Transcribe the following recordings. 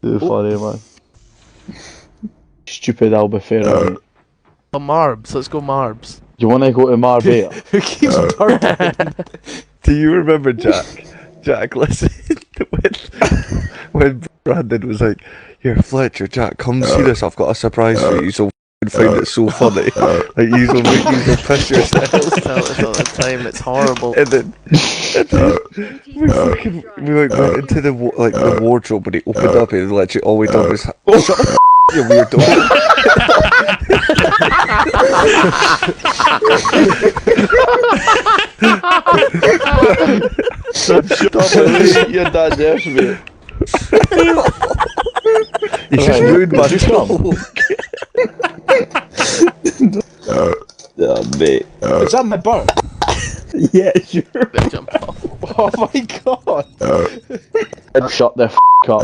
Too funny, man. Stupid Albufeira. Oh, Marbs. Let's go Marbs. You want to go to Marbella? Who keeps burping? Do you remember Jack? Jack, listen. when Brandon was like, "Here, Fletcher, Jack, come see this. I've got a surprise for you." So find it so funny. Like you will piss yourselves. Tell us all the time. It's horrible. And then we went into the the wardrobe, and he opened up, and literally all we done was shut the you weirdo. Shut up and listen to your dad, yes, mate. You just ruined my joke. Yeah, mate. Is that my burp? Yeah, sure. Big jump off. Oh my god! And shut the f*** up.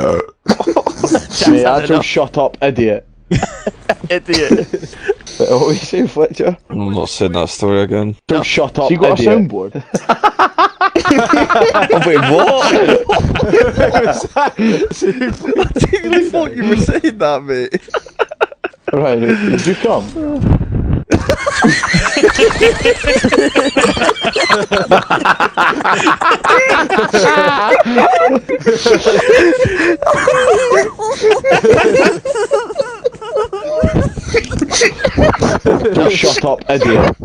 Mate, actual shut up, idiot. Idiot. What were you saying, Fletcher? I'm not saying that story again. Don't shut up, You got idiot. a soundboard? Wait, what? I really thought you were saying that, mate. Right, did you come? Don't shut up, idiot.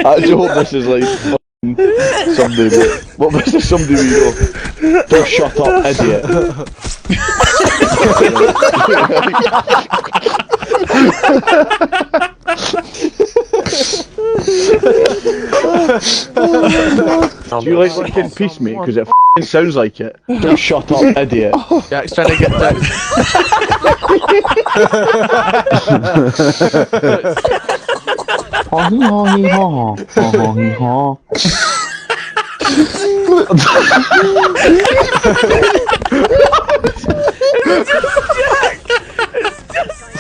I just hope this is like somebody. What was this somebody we know? Don't shut up, idiot. Do you like Lick in Peace, mate? Because it f***ing sounds like it. Don't shut up, idiot. Jack's trying to get down.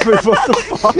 Wait, what the fuck?